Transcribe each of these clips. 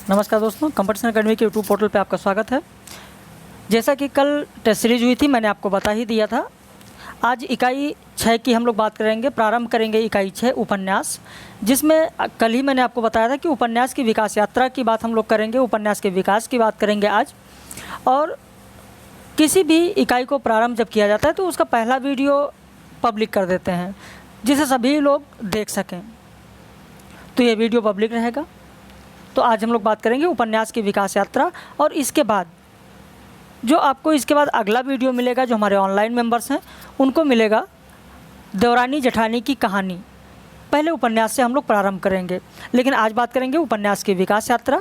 नमस्कार दोस्तों, competition academy के यूट्यूब पोर्टल पे आपका स्वागत है। जैसा कि कल टेस्ट सीरीज हुई थी, मैंने आपको बता ही दिया था। आज इकाई 6 की हम लोग बात करेंगे, प्रारंभ करेंगे इकाई 6 उपन्यास, जिसमें कल ही मैंने आपको बताया था कि उपन्यास की विकास यात्रा की बात हम लोग करेंगे, उपन्यास के विकास की बात करेंगे आज। और किसी भी इकाई को प्रारंभ जब किया जाता है तो उसका पहला वीडियो पब्लिक कर देते हैं जिसे सभी लोग देख सकें, तो ये वीडियो पब्लिक रहेगा। तो आज हम लोग बात करेंगे उपन्यास की विकास यात्रा, और इसके बाद जो आपको इसके बाद अगला वीडियो मिलेगा, जो हमारे ऑनलाइन मेंबर्स हैं उनको मिलेगा देवरानी जेठानी की कहानी। पहले उपन्यास से हम लोग प्रारंभ करेंगे, लेकिन आज बात करेंगे उपन्यास की विकास यात्रा।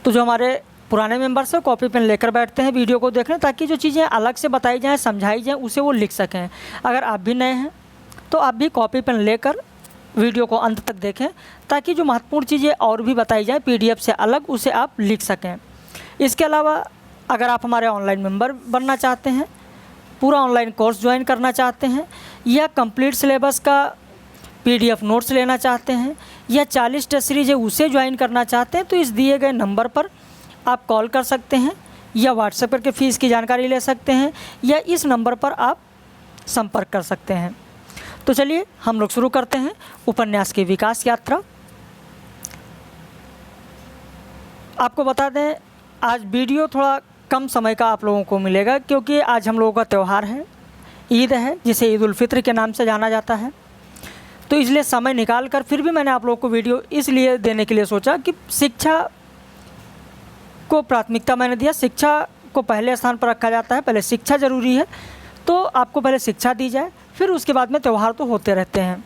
तो जो हमारे पुराने मेंबर्स हैं कॉपी पेन लेकर बैठते हैं वीडियो को देखने, ताकि जो चीज़ें अलग से बताई जाएँ, समझाई जाएँ, उसे वो लिख सकें। अगर आप भी नए हैं तो आप भी कॉपी पेन लेकर वीडियो को अंत तक देखें, ताकि जो महत्वपूर्ण चीज़ें और भी बताई जाए पीडीएफ से अलग, उसे आप लिख सकें। इसके अलावा अगर आप हमारे ऑनलाइन मेंबर बनना चाहते हैं, पूरा ऑनलाइन कोर्स ज्वाइन करना चाहते हैं, या कंप्लीट सिलेबस का पीडीएफ नोट्स लेना चाहते हैं, या 40 टेस्ट सीरीज है उसे ज्वाइन करना चाहते हैं, तो इस दिए गए नंबर पर आप कॉल कर सकते हैं, या व्हाट्सएप करके फ़ीस की जानकारी ले सकते हैं, या इस नंबर पर आप संपर्क कर सकते हैं। तो चलिए हम लोग शुरू करते हैं उपन्यास की विकास यात्रा। आपको बता दें, आज वीडियो थोड़ा कम समय का आप लोगों को मिलेगा, क्योंकि आज हम लोगों का त्यौहार है, ईद है, जिसे ईद उल फित्र के नाम से जाना जाता है। तो इसलिए समय निकाल कर फिर भी मैंने आप लोगों को वीडियो इसलिए देने के लिए सोचा कि शिक्षा को प्राथमिकता मैंने दिया। शिक्षा को पहले स्थान पर रखा जाता है, पहले शिक्षा ज़रूरी है, तो आपको पहले शिक्षा दी जाए, फिर उसके बाद में त्यौहार तो होते रहते हैं।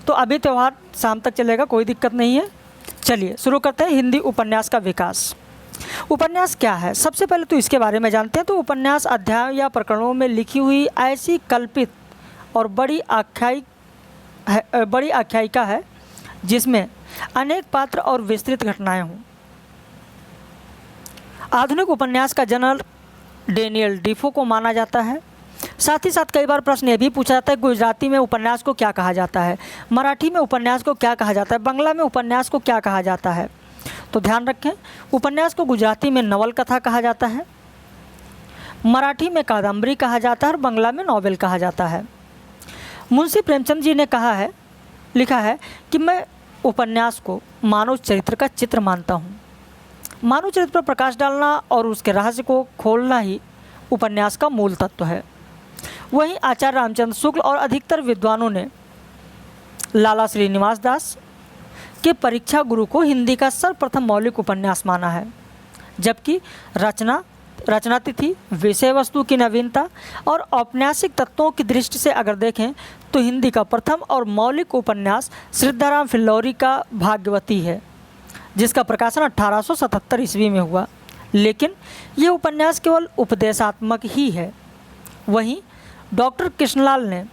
तो अभी त्यौहार शाम तक चलेगा, कोई दिक्कत नहीं है। चलिए शुरू करते हैं हिंदी उपन्यास का विकास। उपन्यास क्या है, सबसे पहले तो इसके बारे में जानते हैं। तो उपन्यास अध्यायों या प्रकरणों में लिखी हुई ऐसी कल्पित और बड़ी आख्यायिका है जिसमें अनेक पात्र और विस्तृत घटनाएं हों। आधुनिक उपन्यास का जनक डेनियल डीफो को माना जाता है। साथ ही साथ कई बार प्रश्न ये भी पूछा जाता है, गुजराती में उपन्यास को क्या कहा जाता है, मराठी में उपन्यास को क्या कहा जाता है, बांग्ला में उपन्यास को क्या कहा जाता है। तो ध्यान रखें, उपन्यास को गुजराती में नवल कथा कहा जाता है, मराठी में कादम्बरी कहा जाता है, और बांग्ला में नॉवेल कहा जाता है। मुंशी प्रेमचंद जी ने लिखा है कि मैं उपन्यास को मानव चरित्र का चित्र मानता हूँ। मानव चरित्र पर प्रकाश डालना और उसके रहस्य को खोलना ही उपन्यास का मूल तत्व है। वहीं आचार्य रामचंद्र शुक्ल और अधिकतर विद्वानों ने लाला श्रीनिवास दास के परीक्षा गुरु को हिंदी का सर्वप्रथम मौलिक उपन्यास माना है, जबकि रचना तिथि, विषय वस्तु की नवीनता और औपन्यासिक तत्वों की दृष्टि से अगर देखें तो हिंदी का प्रथम और मौलिक उपन्यास सिद्धाराम फिल्लौरी का भाग्यवती है, जिसका प्रकाशन 1877 ईस्वी में हुआ। लेकिन यह उपन्यास केवल उपदेशात्मक ही है। वहीं डॉक्टर कृष्णलाल ने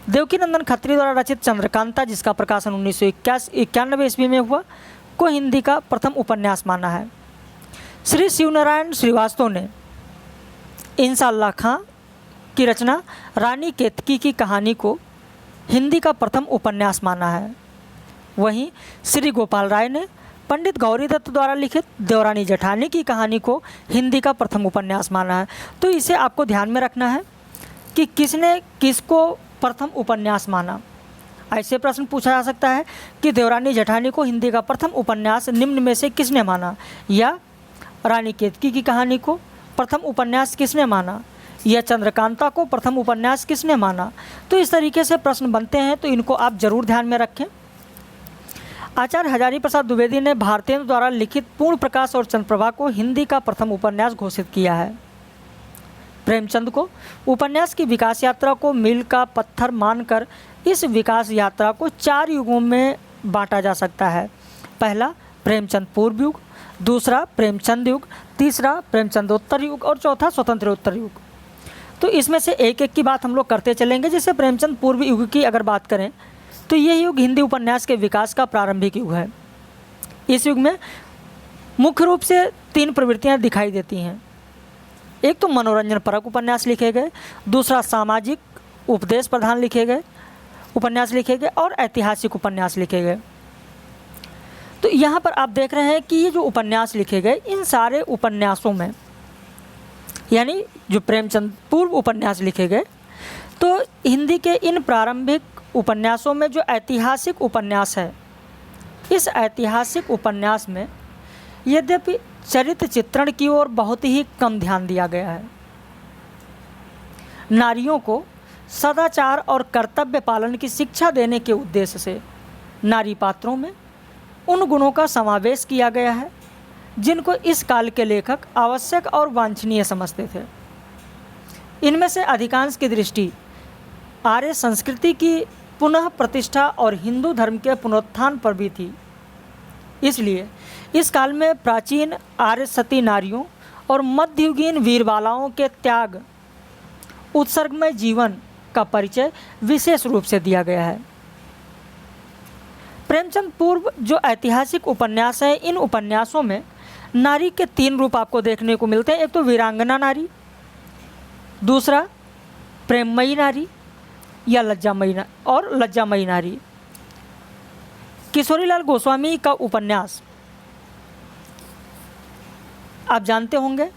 देवकीनंदन खत्री द्वारा रचित चंद्रकांता, जिसका प्रकाशन 1991 ईस्वी में हुआ, को हिंदी का प्रथम उपन्यास माना है। श्री शिवनारायण श्रीवास्तव ने इंसाल्लाह खां की रचना रानी केतकी की कहानी को हिंदी का प्रथम उपन्यास माना है। वहीं श्री गोपाल राय ने पंडित गौरी दत्त द्वारा लिखित देवरानी जेठानी की कहानी को हिंदी का प्रथम उपन्यास माना है। तो इसे आपको ध्यान में रखना है कि किसने किसको प्रथम उपन्यास माना। ऐसे प्रश्न पूछा जा सकता है कि देवरानी जेठानी को हिंदी का प्रथम उपन्यास निम्न में से किसने माना, या रानी केतकी की कहानी को प्रथम उपन्यास किसने माना, या चंद्रकांता को प्रथम उपन्यास किसने माना। तो इस तरीके से प्रश्न बनते हैं, तो इनको आप जरूर ध्यान में रखें। आचार्य हजारी प्रसाद द्विवेदी ने भारतेंदु द्वारा लिखित पूर्ण प्रकाश और चंद्रप्रभा को हिंदी का प्रथम उपन्यास घोषित किया है। प्रेमचंद को उपन्यास की विकास यात्रा को मील का पत्थर मानकर इस विकास यात्रा को 4 युगों में बांटा जा सकता है। पहला प्रेमचंद पूर्व युग, दूसरा प्रेमचंद युग, तीसरा प्रेमचंदोत्तर युग, और चौथा स्वतंत्रोत्तर युग। तो इसमें से एक एक की बात हम लोग करते चलेंगे। जैसे प्रेमचंद पूर्व युग की अगर बात करें तो यह युग हिंदी उपन्यास के विकास का प्रारंभिक युग है। इस युग में मुख्य रूप से 3 प्रवृत्तियां दिखाई देती हैं। एक तो मनोरंजन परक उपन्यास लिखे गए, दूसरा सामाजिक उपदेश प्रधान उपन्यास लिखे गए, और ऐतिहासिक उपन्यास लिखे गए। तो यहाँ पर आप देख रहे हैं कि ये जो उपन्यास लिखे गए, इन सारे उपन्यासों में, यानी जो प्रेमचंद पूर्व उपन्यास लिखे गए, तो हिंदी के इन प्रारंभिक उपन्यासों में जो ऐतिहासिक उपन्यास है, इस ऐतिहासिक उपन्यास में यद्यपि चरित्र चित्रण की ओर बहुत ही कम ध्यान दिया गया है। नारियों को सदाचार और कर्तव्य पालन की शिक्षा देने के उद्देश्य से नारी पात्रों में उन गुणों का समावेश किया गया है जिनको इस काल के लेखक आवश्यक और वांछनीय समझते थे। इनमें से अधिकांश की दृष्टि आर्य संस्कृति की पुनः प्रतिष्ठा और हिंदू धर्म के पुनरुत्थान पर भी थी। इसलिए इस काल में प्राचीन आर्य सती नारियों और मध्ययुगीन वीरबालाओं के त्याग उत्सर्गमय जीवन का परिचय विशेष रूप से दिया गया है। प्रेमचंद पूर्व जो ऐतिहासिक उपन्यास है, इन उपन्यासों में नारी के 3 रूप आपको देखने को मिलते हैं। एक तो वीरांगना नारी, दूसरा प्रेममयी नारी या लज्जामयी नारी। किशोरीलाल गोस्वामी का उपन्यास आप जानते होंगे।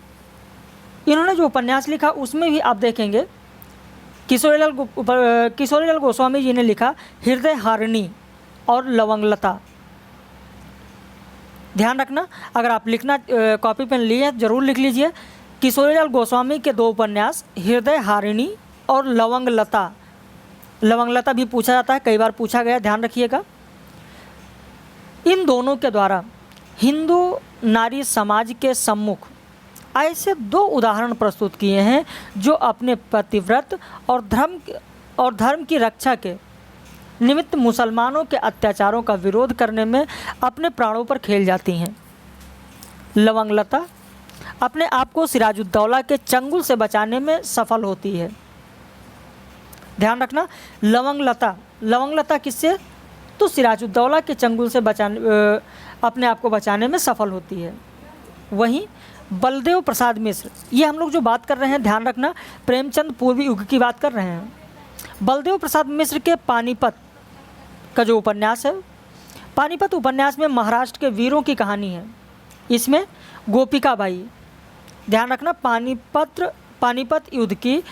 इन्होंने जो उपन्यास लिखा उसमें भी आप देखेंगे किशोरीलाल गोस्वामी जी ने लिखा हृदय हारिणी और लवंगलता। ध्यान रखना, अगर आप लिखना कॉपी पेन लिए जरूर लिख लीजिए। किशोरीलाल गोस्वामी के 2 उपन्यास हृदय हारिणी और लवंगलता। लवंगलता भी पूछा जाता है, कई बार पूछा गया, ध्यान रखिएगा। इन दोनों के द्वारा हिंदू नारी समाज के सम्मुख ऐसे 2 उदाहरण प्रस्तुत किए हैं जो अपने पतिव्रत और धर्म की रक्षा के निमित्त मुसलमानों के अत्याचारों का विरोध करने में अपने प्राणों पर खेल जाती हैं। लवंगलता अपने आप को सिराजुद्दौला के चंगुल से बचाने में सफल होती है। ध्यान रखना, लवंगलता किससे? तो सिराजुद्दौला के चंगुल से अपने आप को बचाने में सफल होती है। वहीं बलदेव प्रसाद मिश्र, ये हम लोग जो बात कर रहे हैं, ध्यान रखना, प्रेमचंद पूर्वी युग की बात कर रहे हैं। बलदेव प्रसाद मिश्र के पानीपत का जो उपन्यास है, पानीपत उपन्यास में महाराष्ट्र के वीरों की कहानी है। इसमें गोपिकाबाई, ध्यान रखना, पानीपत युद्ध की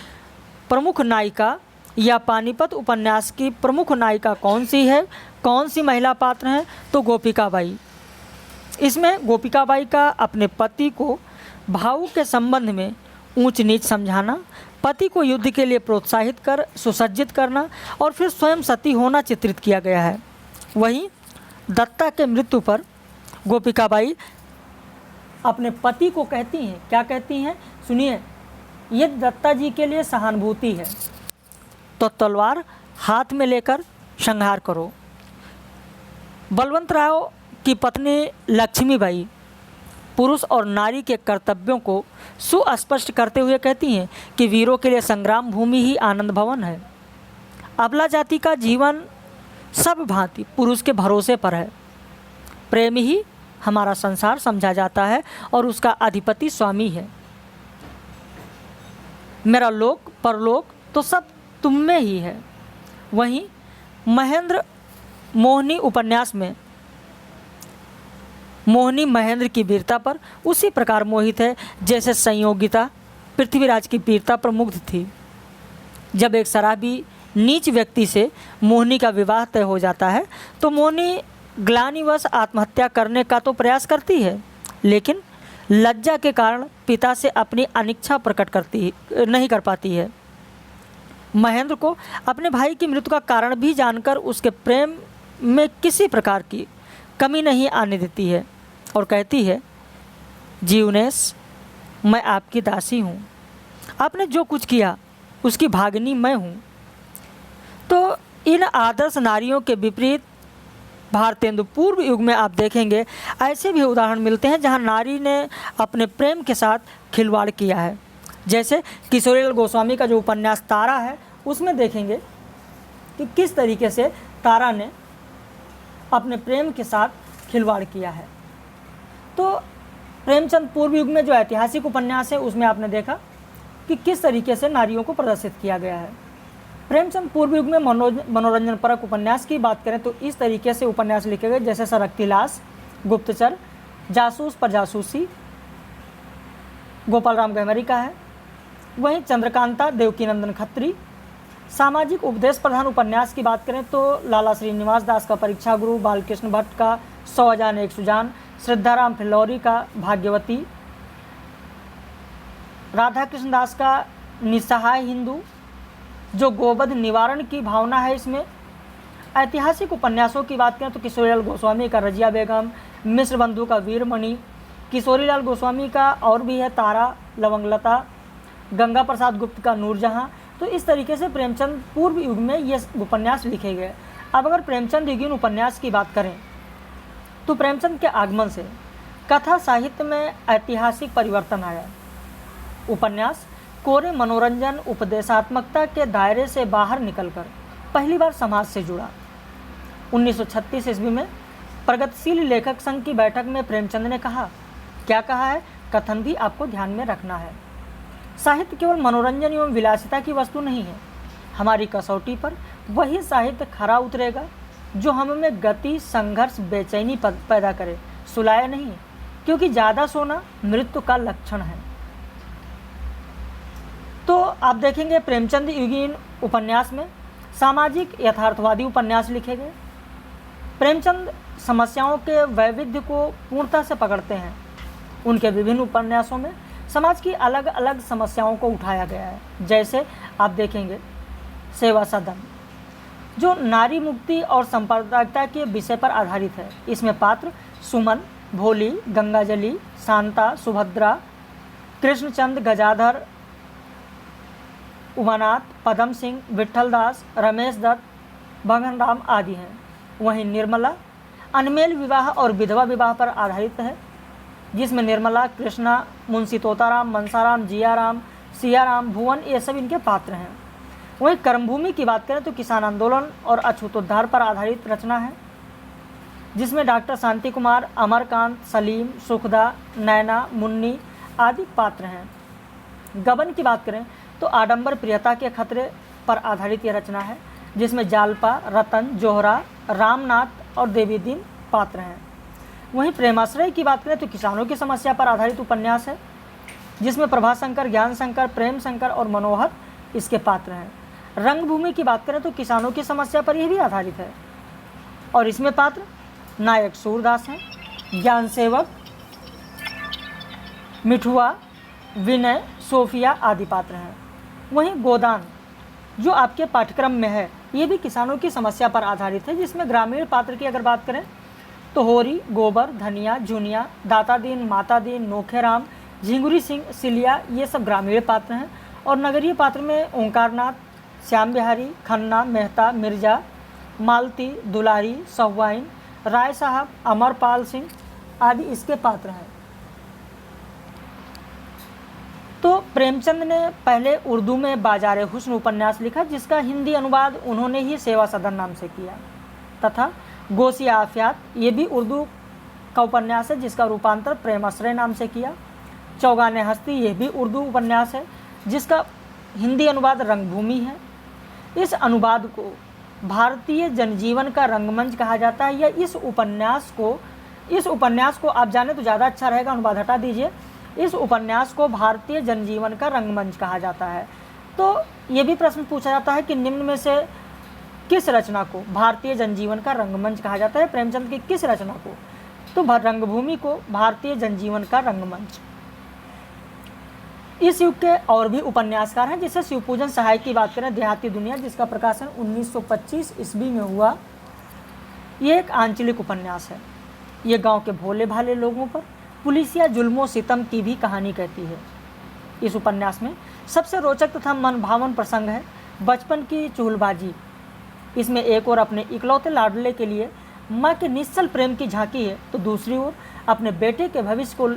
प्रमुख नायिका या पानीपत उपन्यास की प्रमुख नायिका कौन सी है, कौन सी महिला पात्र हैं? तो गोपिकाबाई। इसमें गोपिकाबाई का अपने पति को भाव के संबंध में ऊंच नीच समझाना, पति को युद्ध के लिए प्रोत्साहित कर सुसज्जित करना और फिर स्वयं सती होना चित्रित किया गया है। वहीं दत्ता के मृत्यु पर गोपिकाबाई अपने पति को कहती हैं, क्या कहती हैं? सुनिए, ये दत्ता जी के लिए सहानुभूति है तो तलवार हाथ में लेकर संहार करो। बलवंतराव की पत्नी लक्ष्मीबाई पुरुष और नारी के कर्तव्यों को सुस्पष्ट करते हुए कहती हैं कि वीरों के लिए संग्राम भूमि ही आनंद भवन है। अबला जाति का जीवन सब भांति पुरुष के भरोसे पर है। प्रेम ही हमारा संसार समझा जाता है और उसका अधिपति स्वामी है। मेरा लोक परलोक तो सब तुम में ही है। वहीं महेंद्र मोहिनी उपन्यास में मोहिनी महेंद्र की वीरता पर उसी प्रकार मोहित है जैसे संयोगिता पृथ्वीराज की वीरता पर मुग्ध थी। जब एक शराबी नीच व्यक्ति से मोहिनी का विवाह तय हो जाता है तो मोहिनी ग्लानिवश आत्महत्या करने का तो प्रयास करती है, लेकिन लज्जा के कारण पिता से अपनी अनिच्छा प्रकट नहीं कर पाती है। महेंद्र को अपने भाई की मृत्यु का कारण भी जानकर उसके प्रेम में किसी प्रकार की कमी नहीं आने देती है और कहती है, जीवनेश, मैं आपकी दासी हूँ, आपने जो कुछ किया उसकी भागिनी मैं हूँ। तो इन आदर्श नारियों के विपरीत भारतेंदु पूर्व युग में आप देखेंगे ऐसे भी उदाहरण मिलते हैं जहाँ नारी ने अपने प्रेम के साथ खिलवाड़ किया है। जैसे किशोरीलाल गोस्वामी का जो उपन्यास तारा है, उसमें देखेंगे कि किस तरीके से तारा ने अपने प्रेम के साथ खिलवाड़ किया है। तो प्रेमचंद पूर्व युग में जो ऐतिहासिक उपन्यास है उसमें आपने देखा कि किस तरीके से नारियों को प्रदर्शित किया गया है। प्रेमचंद पूर्व युग में मनोरंजन परक उपन्यास की बात करें तो इस तरीके से उपन्यास लिखे गए जैसे सरकती लाश, गुप्तचर, जासूस पर जासूसी गोपाल राम गहमरी का है। वहीं चंद्रकांता देवकीनंदन खत्री। सामाजिक उपदेश प्रधान उपन्यास की बात करें तो लाला श्रीनिवास दास का परीक्षा गुरु, बालकृष्ण भट्ट का 100 अजान एक सुजान, श्रद्धाराम फिल्लौरी का भाग्यवती, राधा कृष्ण दास का निस्सहाय हिंदू, जो गोवध निवारण की भावना है इसमें। ऐतिहासिक उपन्यासों की बात करें तो किशोरीलाल गोस्वामी का रजिया बेगम, मिश्र बंधु का वीरमणि, किशोरीलाल गोस्वामी का और भी है तारा लवंगलता, गंगा प्रसाद गुप्त का नूरजहां। तो इस तरीके से प्रेमचंद पूर्व युग में ये उपन्यास लिखे गए। अब अगर प्रेमचंद युगीन उपन्यास की बात करें तो प्रेमचंद के आगमन से कथा साहित्य में ऐतिहासिक परिवर्तन आया। उपन्यास कोरे मनोरंजन उपदेशात्मकता के दायरे से बाहर निकलकर पहली बार समाज से जुड़ा। 1936 ईस्वी में प्रगतिशील लेखक संघ की बैठक में प्रेमचंद ने कहा, क्या कहा है, कथन भी आपको ध्यान में रखना है। साहित्य केवल मनोरंजन एवं विलासिता की वस्तु नहीं है। हमारी कसौटी पर वही साहित्य खरा उतरेगा जो हम में गति, संघर्ष, बेचैनी पैदा करे, सुलाए नहीं, क्योंकि ज़्यादा सोना मृत्यु का लक्षण है। तो आप देखेंगे प्रेमचंद युगीन उपन्यास में सामाजिक यथार्थवादी उपन्यास लिखे गए। प्रेमचंद समस्याओं के वैविध्य को पूर्णता से पकड़ते हैं। उनके विभिन्न उपन्यासों में समाज की अलग अलग समस्याओं को उठाया गया है। जैसे आप देखेंगे सेवा सदन, जो नारी मुक्ति और सांप्रदायिकता के विषय पर आधारित है। इसमें पात्र सुमन, भोली, गंगाजली, शांता, सुभद्रा, कृष्णचंद, गजाधर, उमानाथ, पदम सिंह, विट्ठल दास, रमेश दत्त, भगन राम आदि हैं। वहीं निर्मला अनमेल विवाह और विधवा विवाह पर आधारित है, जिसमें निर्मला, कृष्णा, मुंशी तोताराम, मनसाराम, जियाराम, सियाराम, भुवन, ये सब इनके पात्र हैं। वहीं कर्मभूमि की बात करें तो किसान आंदोलन और अछूतोद्धार पर आधारित रचना है, जिसमें डॉक्टर शांति कुमार, अमरकांत, सलीम, सुखदा, नैना, मुन्नी आदि पात्र हैं। गबन की बात करें तो आडंबर प्रियता के खतरे पर आधारित यह रचना है, जिसमें जालपा, रतन, जोहरा, रामनाथ और देवीदीन पात्र हैं। वहीं प्रेमाश्रय की बात करें तो किसानों की समस्या पर आधारित उपन्यास है, जिसमें प्रभाशंकर, ज्ञान शंकर, प्रेम शंकर और मनोहर इसके पात्र हैं। रंगभूमि की बात करें तो किसानों की समस्या पर यह भी आधारित है और इसमें पात्र नायक सूरदास हैं, ज्ञान सेवक, मिठुआ, विनय, सोफिया आदि पात्र हैं। वहीं गोदान जो आपके पाठ्यक्रम में है, ये भी किसानों की समस्या पर आधारित है, जिसमें ग्रामीण पात्र की अगर बात करें तो होरी, गोबर, धनिया, जुनिया, दाता दीन, माता दीन, नोखेराम, झिंगुरी सिंह, सिलिया, ये सब ग्रामीण पात्र हैं। और नगरीय पात्र में ओंकारनाथ, श्याम बिहारी, खन्ना, मेहता, मिर्जा, मालती, दुलारी, सहुआइन, राय साहब, अमरपाल सिंह आदि इसके पात्र हैं। तो प्रेमचंद ने पहले उर्दू में बाजार हुस्न उपन्यास लिखा, जिसका हिंदी अनुवाद उन्होंने ही सेवा सदन नाम से किया, तथा गोसिया आफियात, ये भी उर्दू का उपन्यास है, जिसका रूपांतर प्रेमाश्रय नाम से किया। चौगाने हस्ती, ये भी उर्दू उपन्यास है, जिसका हिंदी अनुवाद रंगभूमि है। इस अनुवाद को भारतीय जनजीवन का रंगमंच कहा जाता है, या इस उपन्यास को आप जाने तो ज़्यादा अच्छा रहेगा, अनुवाद हटा दीजिए। इस उपन्यास को भारतीय जनजीवन का रंगमंच कहा जाता है। तो ये भी प्रश्न पूछा जाता है कि निम्न में से किस रचना को भारतीय जनजीवन का रंगमंच कहा जाता है? प्रेमचंद की किस रचना को? तो रंगभूमि को भारतीय जनजीवन का रंगमंच। इस युग के और भी उपन्यासकार हैं, जैसे शिवपूजन सहाय की बात करें, देहाती दुनिया, जिसका प्रकाशन 1925 ईस्वी में हुआ। ये एक आंचलिक उपन्यास है। ये गांव के भोले भाले लोगों पर पुलिसिया जुल्मों सितम की भी कहानी कहती है। इस उपन्यास में सबसे रोचक तथा मनभावन प्रसंग है बचपन की चुगलबाजी। इसमें एक ओर अपने इकलौते लाडले के लिए माँ के निश्चल प्रेम की झांकी है, तो दूसरी ओर अपने बेटे के भविष्य को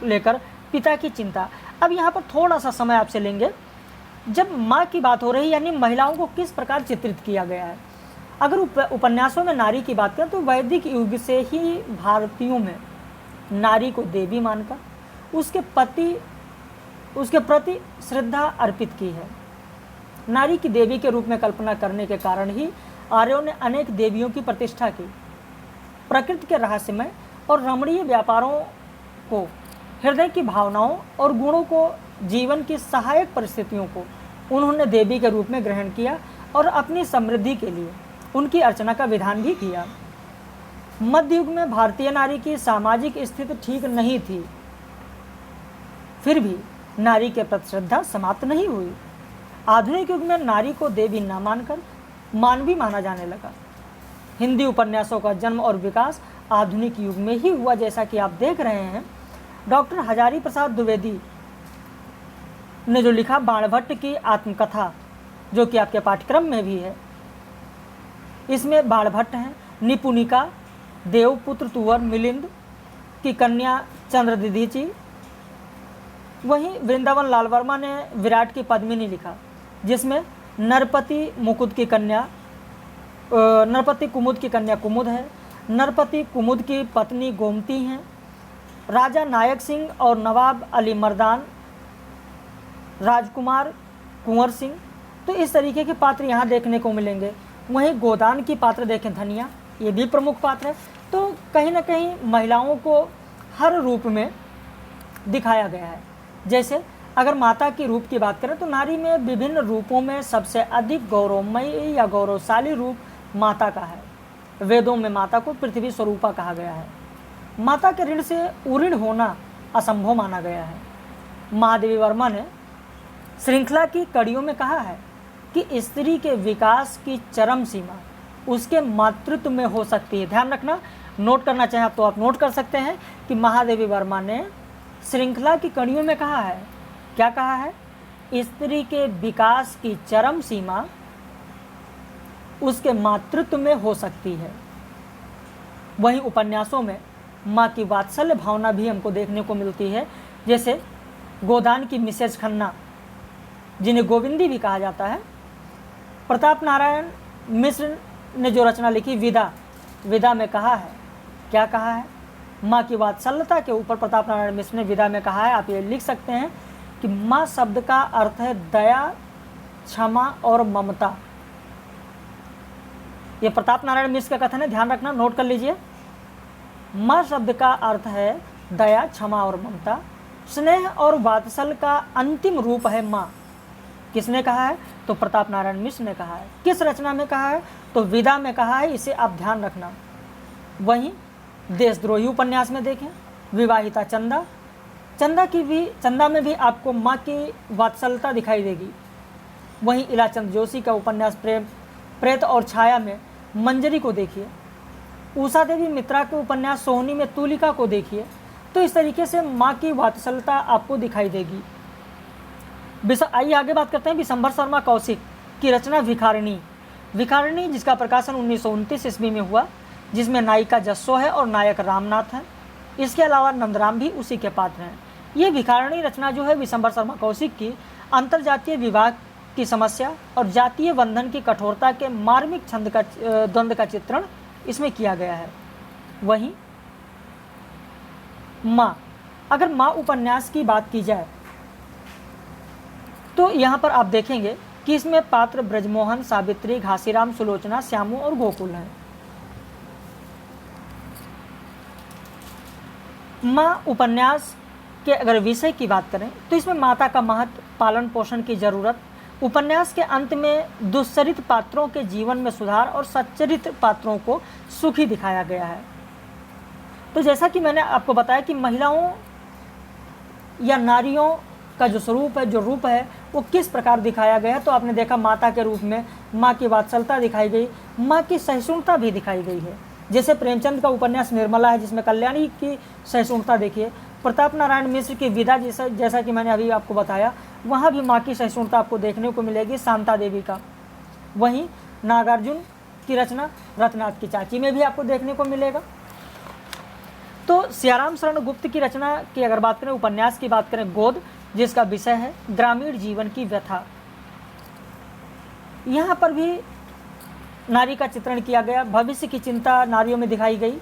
लेकर पिता की चिंता। अब यहाँ पर थोड़ा सा समय आपसे लेंगे। जब माँ की बात हो रही, यानी महिलाओं को किस प्रकार चित्रित किया गया है। अगर उपन्यासों में नारी की बात करें तो वैदिक युग से ही भारतीयों में नारी को देवी मानकर उसके प्रति श्रद्धा अर्पित की है। नारी की देवी के रूप में कल्पना करने के कारण ही आर्यों ने अनेक देवियों की प्रतिष्ठा की। प्रकृति के रहस्यमय और रमणीय व्यापारों को, हृदय की भावनाओं और गुणों को, जीवन की सहायक परिस्थितियों को उन्होंने देवी के रूप में ग्रहण किया और अपनी समृद्धि के लिए उनकी अर्चना का विधान भी किया। मध्य युग में भारतीय नारी की सामाजिक स्थिति ठीक नहीं थी, फिर भी नारी के प्रति श्रद्धा समाप्त नहीं हुई। आधुनिक युग में नारी को देवी न मानकर मानवी माना जाने लगा। हिंदी उपन्यासों का जन्म और विकास आधुनिक युग में ही हुआ, जैसा कि आप देख रहे हैं। डॉक्टर हजारी प्रसाद द्विवेदी ने जो लिखा बाणभट्ट की आत्मकथा, जो कि आपके पाठ्यक्रम में भी है, इसमें बाणभट्ट हैं, निपुणिका, देवपुत्र तुवर मिलिंद की कन्या चंद्रदिधि। वहीं वृंदावन लाल वर्मा ने विराट की पद्मिनी लिखा, जिसमें नरपति कुमुद की कन्या कुमुद है, नरपति कुमुद की पत्नी गोमती हैं, राजा नायक सिंह और नवाब अली मर्दान, राजकुमार कुंवर सिंह। तो इस तरीके के पात्र यहाँ देखने को मिलेंगे। वहीं गोदान की पात्र देखें धनिया, ये भी प्रमुख पात्र है। तो कहीं ना कहीं महिलाओं को हर रूप में दिखाया गया है। जैसे अगर माता की रूप की बात करें तो नारी में विभिन्न रूपों में सबसे अधिक गौरवमयी या गौरवशाली रूप माता का है। वेदों में माता को पृथ्वी स्वरूपा कहा गया है। माता के ऋण से उऋण होना असंभव माना गया है। महादेवी वर्मा ने श्रृंखला की कड़ियों में कहा है कि स्त्री के विकास की चरम सीमा उसके मातृत्व में हो सकती है। ध्यान रखना, नोट करना चाहें तो आप नोट कर सकते हैं कि महादेवी वर्मा ने श्रृंखला की कड़ियों में कहा है, क्या कहा है? स्त्री के विकास की चरम सीमा उसके मातृत्व में हो सकती है। वहीं उपन्यासों में माँ की वात्सल्य भावना भी हमको देखने को मिलती है। जैसे गोदान की मिसेज खन्ना, जिन्हें गोविंदी भी कहा जाता है, प्रताप नारायण मिश्र ने जो रचना लिखी विदा में कहा है, क्या कहा है? माँ की वात्सल्यता के ऊपर प्रताप नारायण मिश्र ने विदा में कहा है, आप ये लिख सकते हैं कि माँ शब्द का अर्थ है दया, क्षमा और ममता। ये प्रताप नारायण मिश्र का कथन है, ध्यान रखना, नोट कर लीजिए। माँ शब्द का अर्थ है दया, क्षमा और ममता। स्नेह और वात्सल्य का अंतिम रूप है माँ। किसने कहा है? तो प्रताप नारायण मिश्र ने कहा है। किस रचना में कहा है? तो विदा में कहा है, इसे आप ध्यान रखना। वहीं देशद्रोही उपन्यास में देखें, विवाहिता चंदा में भी आपको माँ की वात्सल्यता दिखाई देगी। वहीं इलाचंद जोशी का उपन्यास प्रेत और छाया में मंजरी को देखिए। उषा देवी मित्रा के उपन्यास सोहनी में तुलिका को देखिए। तो इस तरीके से माँ की वात्सल्यता आपको दिखाई देगी। आइए आगे बात करते हैं विशंबर शर्मा कौशिक की रचना भिखारिणी, जिसका प्रकाशन 1929 ईस्वी में हुआ, जिसमें नायिका जस्सो है और नायक रामनाथ है। इसके अलावा नंदराम भी उसी के पात्र हैं। ये भिखारिणी रचना जो है विशंबर शर्मा कौशिक की अंतर्जातीय विवाह की समस्या और जातीय बंधन की कठोरता के मार्मिक द्वंद्व का चित्रण इसमें किया गया है। वहीं माँ, अगर माँ उपन्यास की बात की जाए तो यहाँ पर आप देखेंगे कि इसमें पात्र ब्रजमोहन, सावित्री, घासीराम, सुलोचना, श्यामू और गोकुल हैं। माँ उपन्यास के अगर विषय की बात करें तो इसमें माता का महत्व, पालन पोषण की जरूरत, उपन्यास के अंत में दुश्चरित पात्रों के जीवन में सुधार और सच्चरित्र पात्रों को सुखी दिखाया गया है। तो जैसा कि मैंने आपको बताया कि महिलाओं या नारियों का जो स्वरूप है, जो रूप है, वो किस प्रकार दिखाया गया है। तो आपने देखा माता के रूप में माँ की वात्सल्यता दिखाई गई, माँ की सहिष्णुता भी दिखाई गई है। जैसे प्रेमचंद का उपन्यास निर्मला है, जिसमें कल्याणी की सहिष्णुता देखिए। प्रताप नारायण मिश्र की विदा जैसा कि मैंने अभी आपको बताया, वहाँ भी माँ की सहिष्णुता आपको देखने को मिलेगी, शांता देवी का। वहीं नागार्जुन की रचना रत्नाथ की चाची में भी आपको देखने को मिलेगा। तो सियाराम शरण गुप्त की रचना की अगर बात करें, उपन्यास की बात करें, गोद, जिसका विषय है ग्रामीण जीवन की व्यथा, यहाँ पर भी नारी का चित्रण किया गया, भविष्य की चिंता नारियों में दिखाई गई।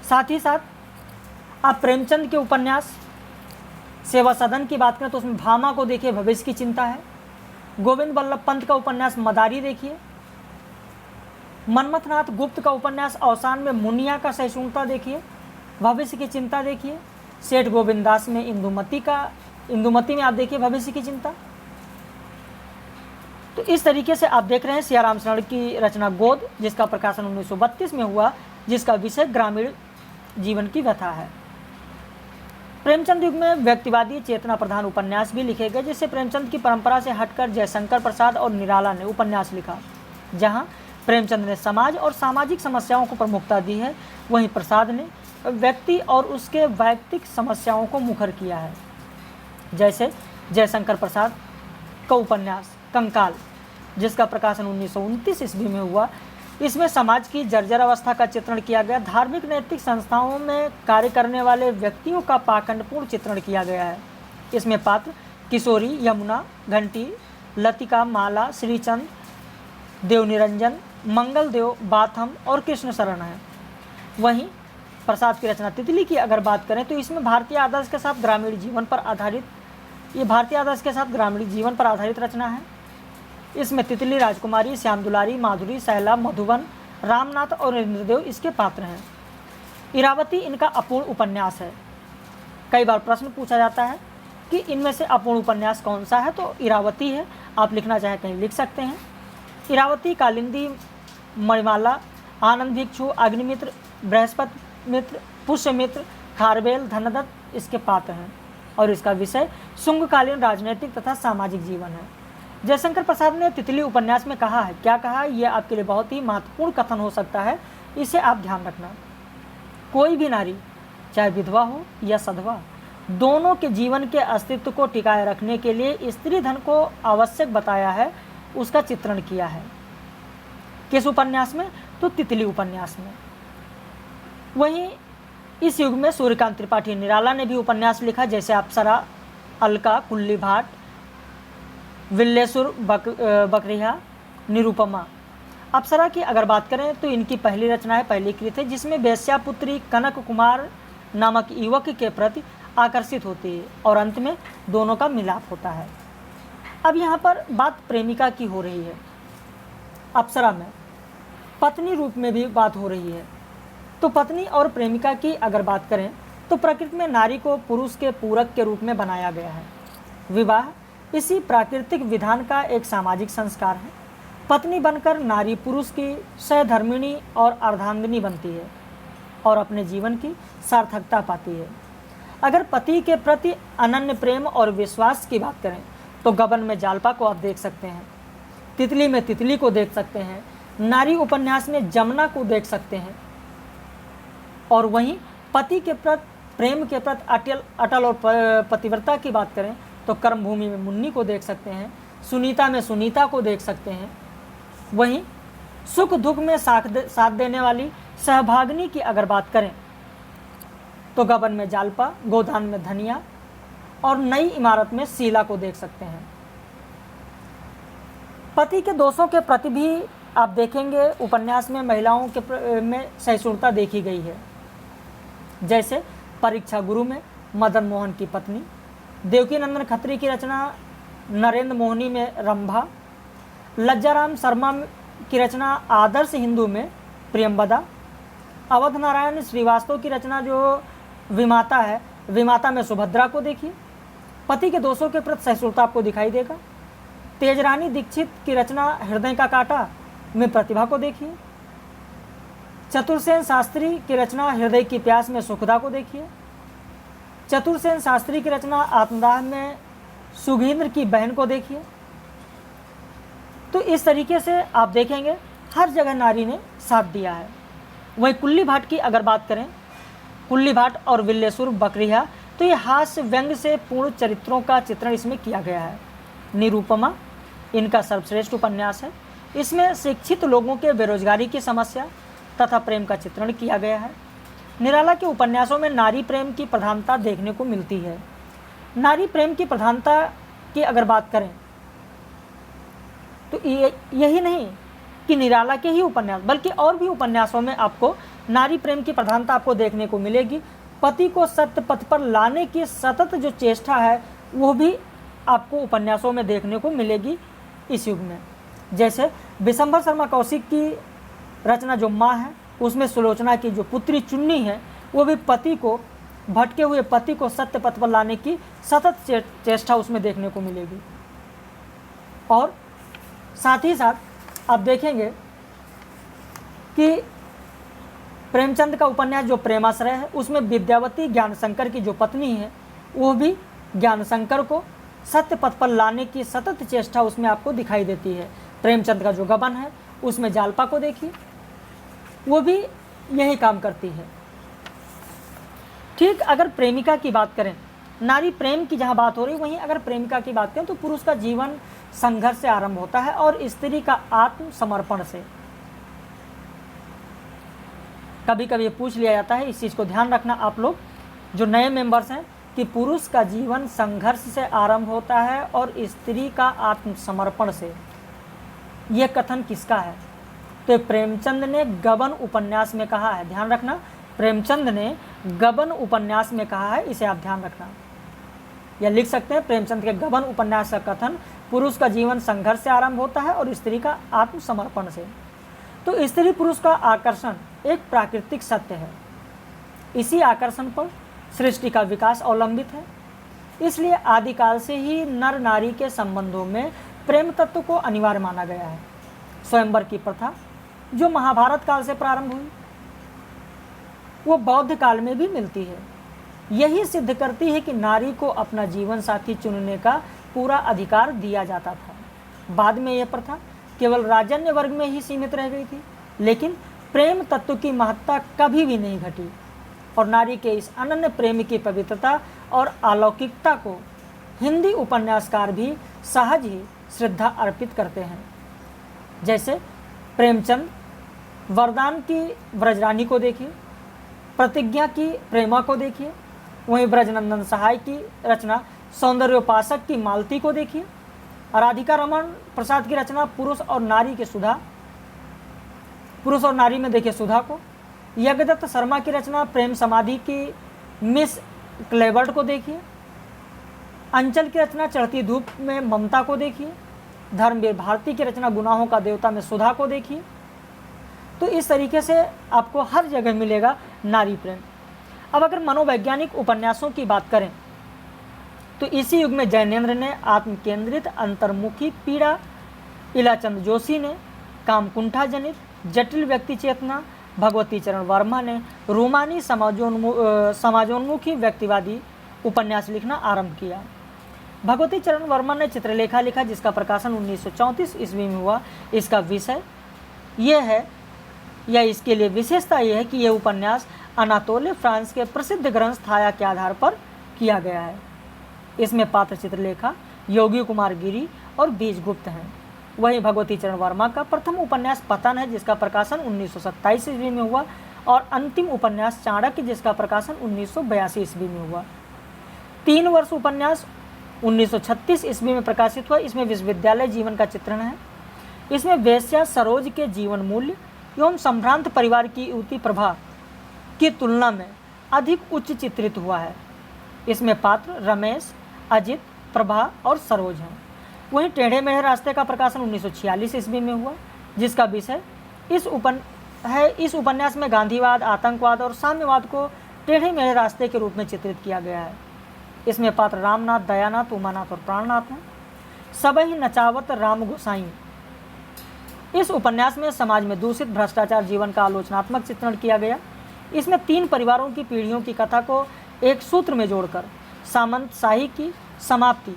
साथ ही साथ आप प्रेमचंद के उपन्यास सेवा सदन की बात करें तो उसमें भामा को देखिए, भविष्य की चिंता है। गोविंद बल्लभ पंत का उपन्यास मदारी देखिए, मनमथनाथ गुप्त का उपन्यास अवसान में मुनिया का सहिष्णुता देखिए, भविष्य की चिंता देखिए। सेठ गोविंद दास में इंदुमती में आप देखिए भविष्य की चिंता। तो इस तरीके से आप देख रहे हैं सियाराम शरण की रचना गोद, जिसका प्रकाशन 1932 में हुआ, जिसका विषय ग्रामीण जीवन की व्यथा है। प्रेमचंद युग में व्यक्तिवादी चेतना प्रधान उपन्यास भी लिखे गए, जिससे प्रेमचंद की परंपरा से हटकर जयशंकर प्रसाद और निराला ने उपन्यास लिखा। जहां प्रेमचंद ने समाज और सामाजिक समस्याओं को प्रमुखता दी है, वहीं प्रसाद ने व्यक्ति और उसके वैयक्तिक समस्याओं को मुखर किया है। जैसे जयशंकर प्रसाद का उपन्यास कंकाल, जिसका प्रकाशन 1929 ईस्वी में हुआ, इसमें समाज की जर्जर अवस्था का चित्रण किया गया। धार्मिक नैतिक संस्थाओं में कार्य करने वाले व्यक्तियों का पाखंडपूर्ण चित्रण किया गया है। इसमें पात्र किशोरी, यमुना, घंटी, लतिका, माला, श्रीचंद, देवनिरंजन, मंगलदेव, बाथम और कृष्ण शरण है। वहीं प्रसाद की रचना तितली की अगर बात करें तो इसमें भारतीय आदर्श के साथ ग्रामीण जीवन पर आधारित रचना है। इसमें तितली राजकुमारी, श्याम दुलारी, माधुरी, शैला, मधुबन, रामनाथ और इंद्रदेव इसके पात्र हैं। इरावती इनका अपूर्ण उपन्यास है। कई बार प्रश्न पूछा जाता है कि इनमें से अपूर्ण उपन्यास कौन सा है, तो इरावती है। आप लिखना चाहे कहीं लिख सकते हैं। इरावती, कालिंदी, मणिमाला, आनंद भिक्षु, अग्निमित्र, बृहस्पति मित्र, पुष्यमित्र, खारबेल, धनदत्त इसके पात्र हैं और इसका विषय शुंगकालीन राजनीतिक तथा सामाजिक जीवन है। जयशंकर प्रसाद ने तितली उपन्यास में कहा है, क्या कहा है, यह आपके लिए बहुत ही महत्वपूर्ण कथन हो सकता है, इसे आप ध्यान रखना। कोई भी नारी, चाहे विधवा हो या सधवा, दोनों के जीवन के अस्तित्व को टिकाए रखने के लिए स्त्री धन को आवश्यक बताया है, उसका चित्रण किया है। किस उपन्यास में? तो तितली उपन्यास में। वहीं इस युग में सूर्यकांत त्रिपाठी निराला ने भी उपन्यास लिखा, जैसे अप्सरा, अलका, कुल्ली भाट, विल्लेसुर, बकरिया, निरुपमा। अप्सरा की अगर बात करें तो इनकी पहली रचना है, पहली कृत है, जिसमें वेश्यापुत्री कनक कुमार नामक युवक के प्रति आकर्षित होती है और अंत में दोनों का मिलाप होता है। अब यहाँ पर बात प्रेमिका की हो रही है। अप्सरा में पत्नी रूप में भी बात हो रही है। तो पत्नी और प्रेमिका की अगर बात करें तो प्रकृति में नारी को पुरुष के पूरक के रूप में बनाया गया है। विवाह इसी प्राकृतिक विधान का एक सामाजिक संस्कार है। पत्नी बनकर नारी पुरुष की सहधर्मिणी और अर्धांगिनी बनती है और अपने जीवन की सार्थकता पाती है। अगर पति के प्रति अनन्य प्रेम और विश्वास की बात करें तो गबन में जालपा को आप देख सकते हैं, तितली में तितली को देख सकते हैं, नारी उपन्यास में जमुना को देख सकते हैं और वहीं पति के प्रति प्रेम के प्रति अटल और पतिव्रता की बात करें तो कर्मभूमि में मुन्नी को देख सकते हैं, सुनीता में सुनीता को देख सकते हैं। वहीं सुख दुख में साथ देने वाली सहभागिनी की अगर बात करें तो गबन में जालपा, गोदान में धनिया और नई इमारत में शीला को देख सकते हैं। पति के दोषों के प्रति भी आप देखेंगे उपन्यास में महिलाओं के में सहिष्णुता देखी गई है। जैसे परीक्षा गुरु में मदन मोहन की पत्नी, देवकी नंदन खत्री की रचना नरेंद्र मोहनी में रंभा, लज्जाराम शर्मा की रचना आदर्श हिंदू में प्रियंवदा, अवध नारायण श्रीवास्तव की रचना जो विमाता है, विमाता में सुभद्रा को देखिए। पति के दोषों के प्रति सहिष्णुता आपको दिखाई देगा। तेजरानी दीक्षित की रचना हृदय का कांटा में प्रतिभा को देखिए। चतुर्सेन शास्त्री की रचना हृदय की प्यास में सुखदा को देखिए। चतुर्सेन शास्त्री की रचना आत्मदाह में सुगींद्र की बहन को देखिए। तो इस तरीके से आप देखेंगे हर जगह नारी ने साथ दिया है। वहीं कुल्ली भाट की अगर बात करें, कुल्ली भाट और विल्लेसुर, बकरिया, तो ये हास्य व्यंग से पूर्ण चरित्रों का चित्रण इसमें किया गया है। निरुपमा इनका सर्वश्रेष्ठ उपन्यास है। इसमें शिक्षित लोगों के बेरोजगारी की समस्या तथा प्रेम का चित्रण किया गया है। निराला के उपन्यासों में नारी प्रेम की प्रधानता देखने को मिलती है। नारी प्रेम की प्रधानता की अगर बात करें तो यही नहीं कि निराला के ही उपन्यास बल्कि और भी उपन्यासों में आपको नारी प्रेम की प्रधानता आपको देखने को मिलेगी। पति को सत्य पथ पर लाने की सतत जो चेष्टा है वो भी आपको उपन्यासों में देखने को मिलेगी इस युग में। जैसे विशंभर शर्मा कौशिक की रचना जो माँ है उसमें सुलोचना की जो पुत्री चुन्नी है वो भी पति को, भटके हुए पति को सत्य पथ पर लाने की सतत चेष्टा उसमें देखने को मिलेगी। और साथ ही साथ आप देखेंगे कि प्रेमचंद का उपन्यास जो प्रेमाश्रय है उसमें विद्यावती ज्ञानशंकर की जो पत्नी है वो भी ज्ञानशंकर को सत्य पथ पर लाने की सतत चेष्टा उसमें आपको दिखाई देती है। प्रेमचंद का जो गबन है उसमें जालपा को देखिए, वो भी यही काम करती है। ठीक, अगर प्रेमिका की बात करें, नारी प्रेम की जहाँ बात हो रही वहीं अगर प्रेमिका की बात करें तो पुरुष का जीवन संघर्ष से आरंभ होता है और स्त्री का आत्मसमर्पण से। कभी कभी ये पूछ लिया जाता है, इस चीज़ को ध्यान रखना आप लोग जो नए मेंबर्स हैं, कि पुरुष का जीवन संघर्ष से आरंभ होता है और स्त्री का आत्मसमर्पण से। यह कथन किसका है? तो प्रेमचंद ने गबन उपन्यास में कहा है। ध्यान रखना, प्रेमचंद ने गबन उपन्यास में कहा है, इसे आप ध्यान रखना। या लिख सकते हैं, प्रेमचंद के गबन उपन्यास का कथन पुरुष का जीवन संघर्ष से आरंभ होता है और स्त्री का आत्मसमर्पण से। तो स्त्री पुरुष का आकर्षण एक प्राकृतिक सत्य है। इसी आकर्षण पर सृष्टि का विकास अवलंबित है। इसलिए आदिकाल से ही नर नारी के संबंधों में प्रेम तत्व को अनिवार्य माना गया है। स्वयंवर की प्रथा जो महाभारत काल से प्रारंभ हुई वो बौद्ध काल में भी मिलती है। यही सिद्ध करती है कि नारी को अपना जीवन साथी चुनने का पूरा अधिकार दिया जाता था। बाद में यह प्रथा केवल राजन्य वर्ग में ही सीमित रह गई थी, लेकिन प्रेम तत्व की महत्ता कभी भी नहीं घटी और नारी के इस अनन्य प्रेम की पवित्रता और अलौकिकता को हिंदी उपन्यासकार भी सहज ही श्रद्धा अर्पित करते हैं। जैसे प्रेमचंद वरदान की ब्रजरानी को देखिए, प्रतिज्ञा की प्रेमा को देखिए, वहीं ब्रजनंदन सहाय की रचना सौंदर्योपासक की मालती को देखिए, राधिका रमन प्रसाद की रचना पुरुष और नारी के सुधा, पुरुष और नारी में देखिए सुधा को, यज्ञदत्त शर्मा की रचना प्रेम समाधि की मिस क्लेबर्ट को देखिए, अंचल की रचना चढ़ती धूप में ममता को देखिए, धर्मवीर भारती की रचना गुनाहों का देवता में सुधा को देखिए। तो इस तरीके से आपको हर जगह मिलेगा नारी प्रेम। अब अगर मनोवैज्ञानिक उपन्यासों की बात करें तो इसी युग में जैनेन्द्र ने आत्मकेंद्रित अंतर्मुखी पीड़ा, इलाचंद जोशी ने कामकुंठा जनित जटिल व्यक्ति चेतना, भगवती चरण वर्मा ने रोमानी समाजोन्मुखी व्यक्तिवादी उपन्यास लिखना आरंभ किया। भगवती चरण वर्मा ने चित्रलेखा लिखा जिसका प्रकाशन 1934 ईस्वी में हुआ। इसका विषय यह है या इसके लिए विशेषता यह है कि यह उपन्यास अनातोले फ्रांस के प्रसिद्ध ग्रंथ थाया के आधार पर किया गया है। इसमें पात्र चित्रलेखा, योगी कुमार गिरी और बीजगुप्त हैं। वहीं भगवती चरण वर्मा का प्रथम उपन्यास पतन है जिसका प्रकाशन 1927 ईस्वी में हुआ और अंतिम उपन्यास चाणक्य जिसका प्रकाशन 1982 ईस्वी में हुआ। 3 वर्ष उपन्यास 1936 ईस्वी में प्रकाशित हुआ। इसमें विश्वविद्यालय जीवन का चित्रण है। इसमें वेश्या सरोज के जीवन मूल्य एवं संभ्रांत परिवार की युवती प्रभा की तुलना में अधिक उच्च चित्रित हुआ है। इसमें पात्र रमेश, अजित, प्रभा और सरोज हैं। वहीं टेढ़े मेढ़े रास्ते का प्रकाशन 1946 ईस्वी में हुआ जिसका विषय इस उपन्यास में गांधीवाद, आतंकवाद और साम्यवाद को टेढ़े मेढ़े रास्ते के रूप में चित्रित किया गया है। इसमें पात्र रामनाथ, दयानाथ, उमानाथ और प्राणनाथ हैं। सबही नचावत राम गोसाई। इस उपन्यास में समाज में दूषित भ्रष्टाचार जीवन का आलोचनात्मक चित्रण किया गया। इसमें 3 परिवारों की पीढ़ियों की कथा को एक सूत्र में जोड़कर सामंतशाही की समाप्ति,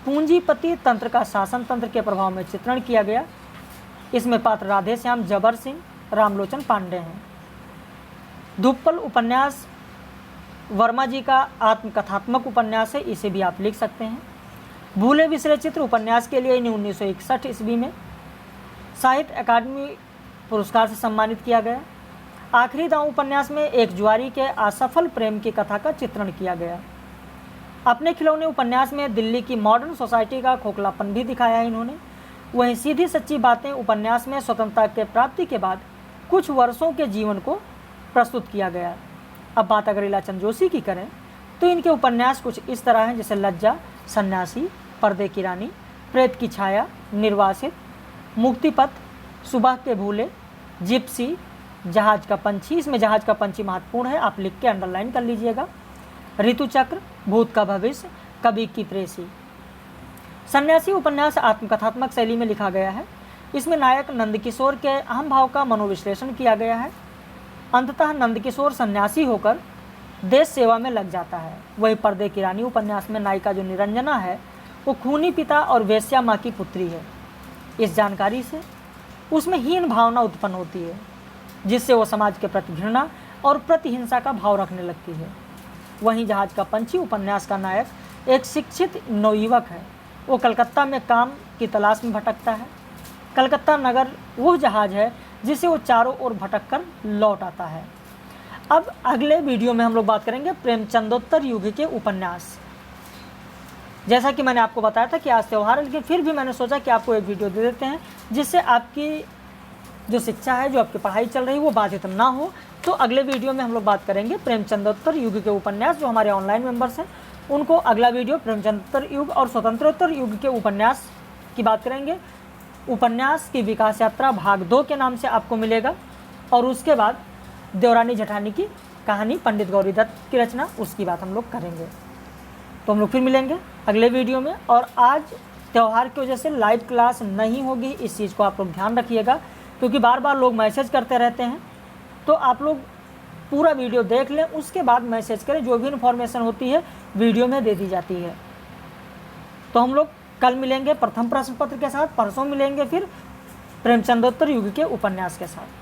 पूंजीपति तंत्र का शासन तंत्र के प्रभाव में चित्रण किया गया। इसमें पात्र राधेश्याम, जबर सिंह, रामलोचन पांडे हैं। धुप्पल उपन्यास वर्मा जी का आत्मकथात्मक उपन्यास है, इसे भी आप लिख सकते हैं। भूले बिसरे चित्र उपन्यास के लिए इन्हें 1961 ईस्वी में साहित्य अकादमी पुरस्कार से सम्मानित किया गया। आखिरी दांव उपन्यास में एक जुआरी के असफल प्रेम की कथा का चित्रण किया गया। अपने खिलौने उपन्यास में दिल्ली की मॉडर्न सोसाइटी का खोखलापन भी दिखाया है इन्होंने। वहीं सीधी सच्ची बातें उपन्यास में स्वतंत्रता के प्राप्ति के बाद कुछ वर्षों के जीवन को प्रस्तुत किया गया। अब बात अगर इलाचंद जोशी की करें तो इनके उपन्यास कुछ इस तरह हैं जैसे लज्जा, सन्यासी, पर्दे की रानी, प्रेत की छाया, निर्वासित, मुक्तिपथ, सुबह के भूले, जिप्सी, जहाज का पंछी, इसमें जहाज का पंछी महत्वपूर्ण है, आप लिख के अंडरलाइन कर लीजिएगा। ऋतुचक्र, भूत का भविष्य, कवि की प्रेसी। सन्यासी उपन्यास आत्मकथात्मक शैली में लिखा गया है। इसमें नायक नंदकिशोर के अहम भाव का मनोविश्लेषण किया गया है। अंततः नंदकिशोर सन्यासी होकर देश सेवा में लग जाता है। वही पर्दे की रानी उपन्यास में नायिका जो निरंजना है वो खूनी पिता और वेश्या माँ की पुत्री है। इस जानकारी से उसमें हीन भावना उत्पन्न होती है, जिससे वो समाज के प्रति घृणा और प्रतिहिंसा का भाव रखने लगती है। वहीं जहाज का पंछी उपन्यास का नायक एक शिक्षित नवयुवक है। वो कलकत्ता में काम की तलाश में भटकता है। कलकत्ता नगर वो जहाज है जिसे वो चारों ओर भटक कर लौट आता है। अब अगले वीडियो में हम लोग बात करेंगे प्रेमचंदोत्तर युग के उपन्यास। जैसा कि मैंने आपको बताया था कि आज त्यौहार है, लेकिन फिर भी मैंने सोचा कि आपको एक वीडियो दे देते हैं जिससे आपकी जो शिक्षा है, जो आपकी पढ़ाई चल रही है, वो बाधित ना हो। तो अगले वीडियो में हम लोग बात करेंगे प्रेमचंदोत्तर युग के उपन्यास। जो हमारे ऑनलाइन मेंबर्स हैं उनको अगला वीडियो प्रेमचंदोत्तर युग और स्वतंत्रोत्तर युग के उपन्यास की बात करेंगे। उपन्यास की विकास यात्रा भाग 2 के नाम से आपको मिलेगा। और उसके बाद देवरानी जेठानी की कहानी, पंडित गौरी दत्त की रचना, उसकी बात हम लोग करेंगे। तो हम लोग फिर मिलेंगे अगले वीडियो में। और आज त्यौहार की वजह से लाइव क्लास नहीं होगी, इस चीज़ को आप लोग ध्यान रखिएगा, क्योंकि बार बार लोग मैसेज करते रहते हैं। तो आप लोग पूरा वीडियो देख लें, उसके बाद मैसेज करें। जो भी इन्फॉर्मेशन होती है वीडियो में दे दी जाती है। तो हम लोग कल मिलेंगे प्रथम प्रश्न पत्र के साथ, परसों मिलेंगे फिर प्रेमचंदोत्तर युग के उपन्यास के साथ।